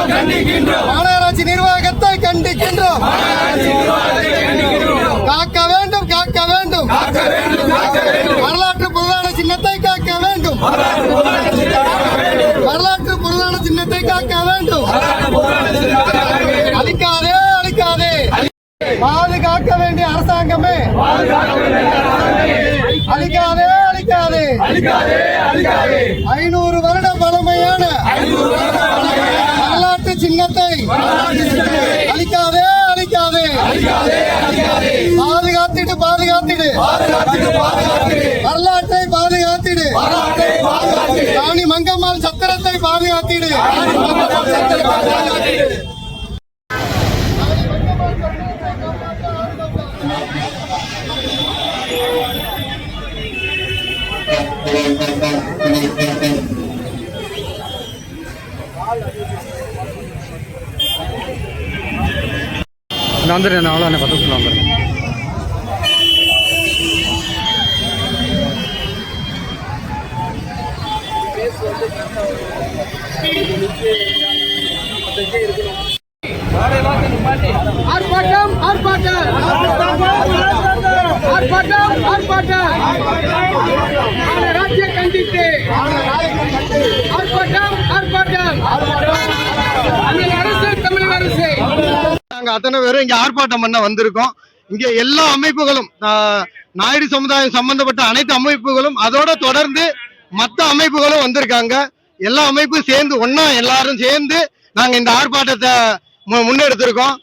மாநகராட்சி நிர்வாகத்தை கண்டிக்கின்றோம். காக்க வேண்டும், காக்க வேண்டும். வரலாற்று பிரதான சின்னத்தை காக்க வேண்டும். வரலாற்று பிரதான சின்னத்தை காக்க வேண்டும். அழிக்காதே, அழிக்காதே. பாதுகாக்க வேண்டிய அரசாங்கமே அழிக்காதே, அழிக்காதே. 500 வருட பழமையான வரலாற்று சின்னத்தை அழிக்காதே, அழிக்காதே. பாதுகாத்திடு, பாதுகாத்திடு. வரலாற்றை பாதுகாத்திடு. ராணி மங்கம்மாள் சத்திரத்தை பாதுகாத்திடு. நான் வந்துடுறேன், அவ்வளோ என்ன 10 நிமிஷம் வந்துடுறேன். ஆர்ப்பாட்டம், ஆர்ப்பாட்டம், ஆர்ப்பாட்டம், ஆர்ப்பாட்டம். ராஜ்ய கண்டித்து ஆர்ப்பாட்டம், ஆர்ப்பாட்டம். தமிழக அரசு, தமிழக அரசு. நாங்க அத்தனை பேரும் இங்க ஆர்ப்பாட்டம் பண்ண வந்திருக்கோம். இங்க எல்லா அமைப்புகளும், நாயுடு சமுதாயம் சம்பந்தப்பட்ட அனைத்து அமைப்புகளும், அதோட தொடர்ந்து மற்ற அமைப்புகளும் வந்திருக்காங்க. எல்லா அமைப்பும் சேர்ந்து ஒன்னா எல்லாரும் சேர்ந்து நாங்க இந்த ஆர்ப்பாட்டத்தை முன்னெடுத்திருக்கோம்.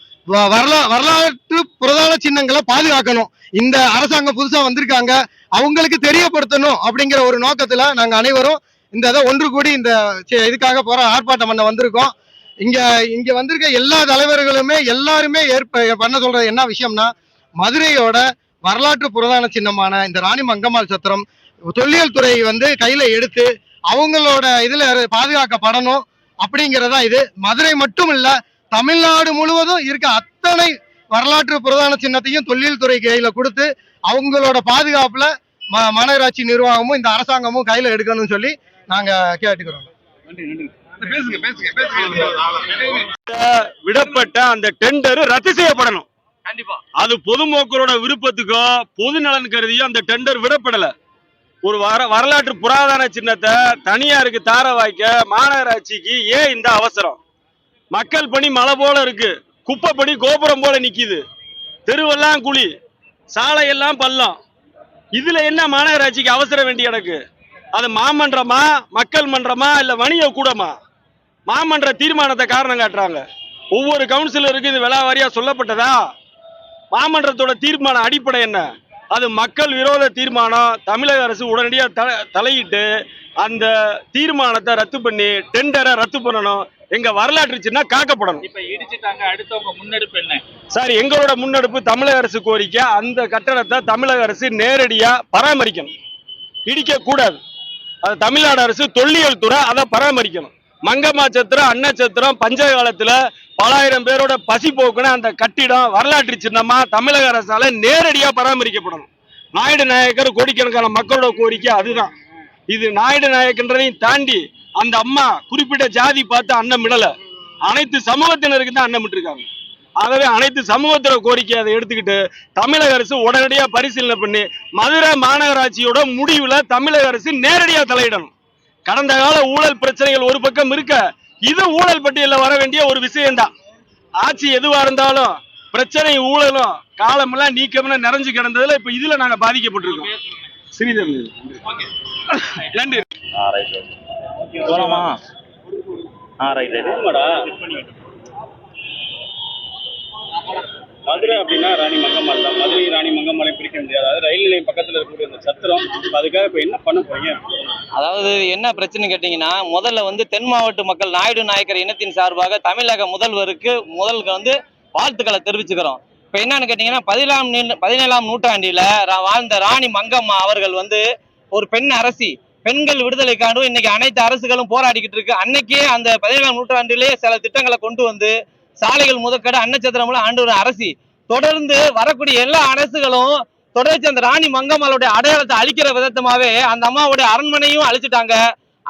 வரலாற்று பிரதான சின்னங்களை பாதுகாக்கணும். இந்த அரசாங்கம் புதுசா வந்திருக்காங்க, அவங்களுக்கு தெரியப்படுத்தணும் அப்படிங்கிற ஒரு நோக்கத்துல நாங்க அனைவரும் இந்த இதை ஒன்று கூடி இந்த இதுக்காக போற ஆர்ப்பாட்டம் பண்ண வந்திருக்கோம். இங்க வந்திருக்க எல்லா தலைவர்களுமே எல்லாருமே பண்ண சொல்றது என்ன விஷயம்னா, மதுரையோட வரலாற்று பிரதான சின்னமான இந்த ராணி மங்கம்மாள் சத்திரம் தொல்லியல் துறை கையில எடுத்து அவங்களோட இதுல பாதுகாக்கப்படணும் அப்படிங்கிறதா இது. மதுரை மட்டும் இல்ல, தமிழ்நாடு முழுவதும் இருக்க அத்தனை வரலாற்று பிரதான சின்னத்தையும் தொல்லியல் துறை கையில கொடுத்து அவங்களோட பாதுகாப்புல மாநகராட்சி நிர்வாகமும் இந்த அரசாங்கமும் கையில எடுக்கணும்னு சொல்லி நாங்க கேட்டுக்கிறோம். விடப்பட்ட அந்த டெண்டர் ரத்து செய்யப்படணும். அது பொதுமக்களோட விருப்பத்துக்கோ பொது நலன் கருதியோ அந்த டெண்டர் விடப்படல. ஒரு வரலாற்று புராதன சின்னத்தை தனியாருக்கு தார வாய்க்க மாநகராட்சிக்கு ஏன் இந்த அவசரம்? மக்கள் பணி மலை போல இருக்கு, குப்பை பணி கோபுரம் போல நிக்குது, தெருவெல்லாம் குழி, சாலையெல்லாம் பள்ளம். இதுல என்ன மாநகராட்சிக்கு அவசரம் வேண்டிய எனக்கு? அது மாமன்றமா, மக்கள் மன்றமா, இல்ல வணிக கூடமா? மாமன்ற தீர்மானத்தை காரணம் காட்டுறாங்க. ஒவ்வொரு கவுன்சிலருக்கு இது விலாவாரியா சொல்லப்பட்டதா? மாமன்றத்தோட தீர்மான அடிப்படை என்ன? அது மக்கள் விரோத தீர்மானம். தமிழக அரசு உடனடியாக தலையிட்டு அந்த தீர்மானத்தை ரத்து பண்ணி டெண்டரை ரத்து பண்ணணும். எங்க வரலாற்று சின்ன காக்கப்படணும். இப்ப இடிச்சிட்டாங்க, அடுத்தவங்க முன்னெடுப்பு என்ன சார்? எங்களோட முன்னெடுப்பு தமிழக அரசு கோரிக்கை, அந்த கட்டடத்தை தமிழக அரசு நேரடியா பராமரிக்கணும், இடிக்க கூடாது. அது தமிழ்நாடு அரசு தொல்லியல் துறை அதை பராமரிக்கணும். மங்கம்மா சத்திரம், அன்ன சத்திரம் பஞ்ச காலத்துல பலாயிரம் பேரோட பசி போக்குன அந்த கட்டிடம் வரலாற்று சின்னமா தமிழக அரசால நேரடியா பராமரிக்கப்படணும். நாயுடு நாயக்கர் கோடிக்கணக்கான மக்களோட கோரிக்கை அதுதான். இது நாயுடு நாயக்கன்றதையும் தாண்டி அந்த அம்மா குறிப்பிட்ட ஜாதி பார்த்து அன்னம் விடல, அனைத்து சமூகத்தினருக்கு தான் அன்னம் விட்டுருக்காங்க. ஆகவே அனைத்து சமூகத்தோட கோரிக்கை அதை எடுத்துக்கிட்டு தமிழக அரசு உடனடியா பரிசீலனை பண்ணி மதுரை மாநகராட்சியோட முடிவுல தமிழக அரசு நேரடியா தலையிடணும். கடந்த கால ஊழல் பிரச்சனைகள் ஒரு பக்கம் இருக்க, இது ஊழல் பட்டியலில் வர வேண்டிய ஒரு விஷயம்தான். ஆட்சி எதுவா இருந்தாலும் பிரச்சனை ஊழலும் காலமெல்லாம் நீக்கம்னு நிறைஞ்சு கிடந்ததுல இப்ப இதுல நாங்க பாதிக்கப்பட்டிருக்கோம். ஸ்ரீதர் நன்றி. மதுரை அப்படின்னா ராணி மங்கம்மாள் தான். மதுரை ராணி மங்கம்மாளையும் பிரிக்க முடியாது. அதாவது ரயில் நிலையம் பக்கத்துல இருக்கக்கூடிய அந்த சத்திரம், அதுக்காக இப்ப என்ன பண்ண போறீங்க? அதாவது என்ன பிரச்சனை கேட்டீங்கன்னா, முதல்ல தென் மாவட்ட மக்கள் நாயுடு நாயக்கர் இனத்தின் சார்பாக தமிழக முதல்வருக்கு வாழ்த்துக்களை தெரிவிச்சுக்கிறோம். இப்ப என்னன்னு கேட்டீங்கன்னா, 17ஆம் நூற்றாண்டில வாழ்ந்த ராணி மங்கம்மா அவர்கள் ஒரு பெண் அரசி, பெண்கள் விடுதலைக்காண்டும் இன்னைக்கு அனைத்து அரசுகளும் போராடிக்கிட்டு இருக்கு. அன்னைக்கே அந்த 17ஆம் நூற்றாண்டிலேயே சில திட்டங்களை கொண்டு சாலைகள் முதற்கட அன்னச்சத்திரம் ஆண்டு ஒரு அரசி, தொடர்ந்து வரக்கூடிய எல்லா அரசுகளும் தொடர்ச்சி அந்த ராணி மங்கம்மாளுடைய அடையாளத்தை அழிக்கிற விதத்தமாவே அந்த அம்மாவுடைய அரண்மனையும் அழிச்சிட்டாங்க.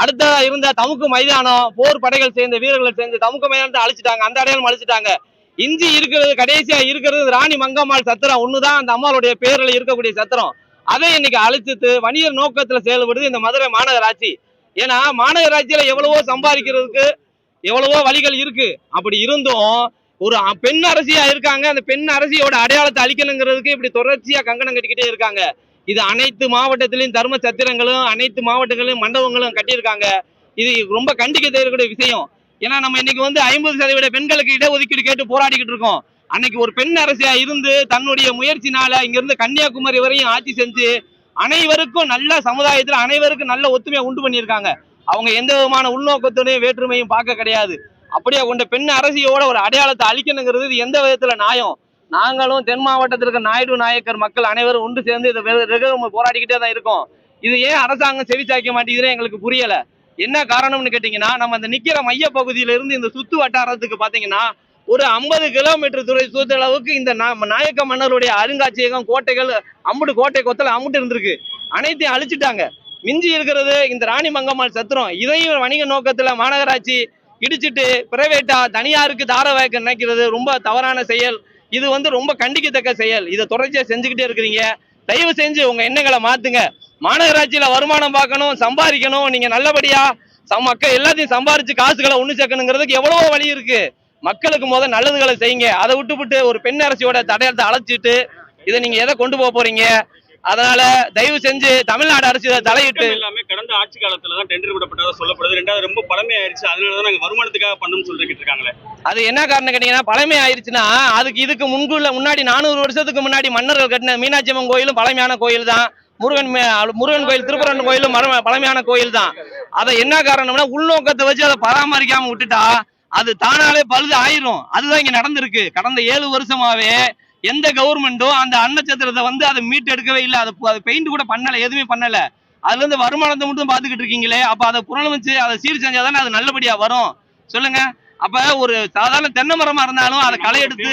அடுத்த இருந்த தமுக்கு மைதானம் போர் படைகள் சேர்ந்த வீரர்கள் சேர்ந்து தமுக்கு மைதானத்தை அழிச்சிட்டாங்க, அந்த அடையாளம் அழிச்சிட்டாங்க. இஞ்சி இருக்கிறது கடைசியா இருக்கிறது ராணி மங்கம்மாள் சத்திரம் ஒண்ணுதான் அந்த அம்மாளுடைய பேர்ல இருக்கக்கூடிய சத்திரம். அதை இன்னைக்கு அழிச்சிட்டு வணிகர் நோக்கத்துல செயல்படுது இந்த மதுரை மாநகராட்சி. ஏன்னா மாநகராட்சியில எவ்வளவோ சம்பாதிக்கிறதுக்கு எவ்வளவோ வழிகள் இருக்கு. அப்படி இருந்தும் ஒரு பெண் அரசியா இருக்காங்க, அந்த பெண் அரசியோட அடையாளத்தை அழிக்கணுங்கிறதுக்கு இப்படி தொடர்ச்சியா கங்கணம் கட்டிக்கிட்டே இருக்காங்க. இது அனைத்து மாவட்டத்திலையும் தர்ம சத்திரங்களும் அனைத்து மாவட்டங்களிலும் மண்டபங்களும் கட்டியிருக்காங்க. இது ரொம்ப கண்டிக்க தேவைக்கூடிய விஷயம். ஏன்னா நம்ம இன்னைக்கு 50% பெண்களுக்கு இடஒதுக்கீடு கேட்டு போராடிக்கிட்டு இருக்கோம். அன்னைக்கு ஒரு பெண் அரசியா இருந்து தன்னுடைய முயற்சினால இங்கிருந்து கன்னியாகுமரி வரையும் ஆட்சி செஞ்சு அனைவருக்கும் நல்ல சமுதாயத்துல அனைவருக்கும் நல்ல ஒத்துமையை உண்டு பண்ணியிருக்காங்க. அவங்க எந்த விதமான உள்நோக்கத்துடையும் வேற்றுமையும் பார்க்க கிடையாது. அப்படியே கொண்ட பெண் அரசியோட ஒரு அடையாளத்தை அழிக்கணுங்கிறது இது எந்த விதத்துல நியாயம்? நாங்களும் தென் மாவட்டத்தில் இருக்க நாயுடு நாயக்கர் மக்கள் அனைவரும் ஒன்று சேர்ந்து இதை போராடிக்கிட்டே தான் இருக்கோம். இது ஏன் அரசாங்கம் செவிச்சாய்க்க மாட்டேங்குதுன்னு எங்களுக்கு புரியல. என்ன காரணம்னு கேட்டீங்கன்னா, நம்ம அந்த நிக்கிற மைய பகுதியில இருந்து இந்த சுத்து வட்டாரத்துக்கு பாத்தீங்கன்னா ஒரு 50 கிலோமீட்டர் துறை சுத்த அளவுக்கு இந்த நாயக்க மன்னருடைய அருங்காட்சியகம் கோட்டைகள் அம்புட்டு கோட்டை கொத்தல அம்புட்டு இருந்திருக்கு. அனைத்தையும் அழிச்சிட்டாங்க. மிஞ்சி இருக்கிறது இந்த ராணி மங்கம்மாள் சத்திரம். இதையும் வணிக நோக்கத்துல மாநகராட்சி இடிச்சிட்டு பிரைவேட்டா தனியாருக்கு தார வாய்க்க நினைக்கிறது ரொம்ப தவறான செயல். இது ரொம்ப கண்டிக்கத்தக்க செயல். இதை தொடர்ச்சியா செஞ்சுக்கிட்டே இருக்கிறீங்க. தயவு செஞ்சு உங்க எண்ணங்களை மாத்துங்க. மாநகராட்சியில வருமானம் பார்க்கணும், சம்பாதிக்கணும். நீங்க நல்லபடியா மக்கள் எல்லாத்தையும் சம்பாரிச்சு காசுகளை ஒண்ணு சேர்க்கணுங்கிறதுக்கு எவ்வளவோ வழி இருக்கு. மக்களுக்கு முதல் நல்லதுகளை செய்யுங்க. அதை விட்டுவிட்டு ஒரு பெண் அரசியோட தடையத்தை அழைச்சிட்டு இதை நீங்க எதை கொண்டு போக போறீங்க? அதனால தயவு செஞ்சு தமிழ்நாடு அரசு தலையிட்டு எல்லாமே கடந்த ஆட்சி காலத்துல தான் டெண்டர் விடப்பட்டதா சொல்லப்படுது. ரெண்டாவது ரொம்ப பழமையாயிருச்சு, அதனாலதான் நாங்க வருமானத்துக்காக பண்ணணும்னு சொல்லிட்டு இருக்காங்களே. அது என்ன காரணம் கேட்டீங்கன்னா, பழமை ஆயிடுச்சுன்னா இதுக்கு முன்னாடி 400 வருஷத்துக்கு முன்னாடி மன்னர்கள் கட்டின மீனாட்சி அம்மன் கோயிலும் பழமையான கோயில் தான். முருகன் கோயில் திருப்பரன் கோயிலும் பழமையான கோயில் தான். அதை என்ன காரணம்னா உள்நோக்கத்தை வச்சு அதை பராமரிக்காம விட்டுட்டா அது தானாலே பழுது ஆயிரும். அதுதான் இங்க நடந்திருக்கு. கடந்த 7 வருஷமாவே எந்த கவர்மெண்ட்டும் அந்த அன்னச்சத்திரத்தை அதை மீட்டு எடுக்கவே இல்லை. அதை பெயிண்ட் கூட பண்ணல, எதுவுமே பண்ணல. அதுல இருந்து வருமானத்தை மட்டும் பாத்துக்கிட்டு இருக்கீங்களே. அப்ப அதை புனலமைச்சு அதை சீர் செஞ்சாதானே அது நல்லபடியா வரும் சொல்லுங்க. அப்ப ஒரு சாதாரண தென்னை மரமா இருந்தாலும் அதை களை எடுத்து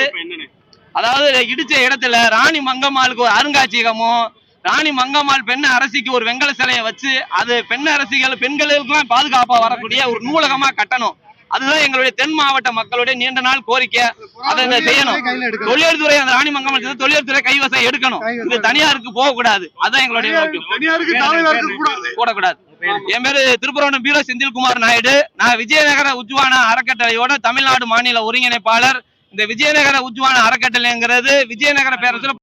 அதாவது இடிச்ச இடத்துல ராணி மங்கம்மாளுக்கு ஒரு அருங்காட்சியகமும் ராணி மங்கம்மாள் பெண் அரசிக்கு ஒரு வெங்கல சிலையை வச்சு அது பெண் அரசிகள் பெண்களுக்கெல்லாம் பாதுகாப்பா வரக்கூடிய ஒரு நூலகமா கட்டணும். அதுதான் எங்களுடைய தென் மாவட்ட மக்களுடைய நீண்ட நாள் கோரிக்கை. அதை செய்யணும். தொழில்துறை அந்த ராணி மங்கம்மாள் தொழில்துறை கைவசம் எடுக்கணும். இது தனியாருக்கு போக கூடாது. அதுதான் எங்களுடைய போடக்கூடாது. என் பேரு திருப்பரங்குன்றம் பீரோ செந்தில்குமார் நாயுடு. நான் விஜயநகர உஜ்வான அறக்கட்டளையோட தமிழ்நாடு மாநில ஒருங்கிணைப்பாளர். இந்த விஜயநகர உஜ்வான அறக்கட்டளைங்கிறது விஜயநகர பேரரசுல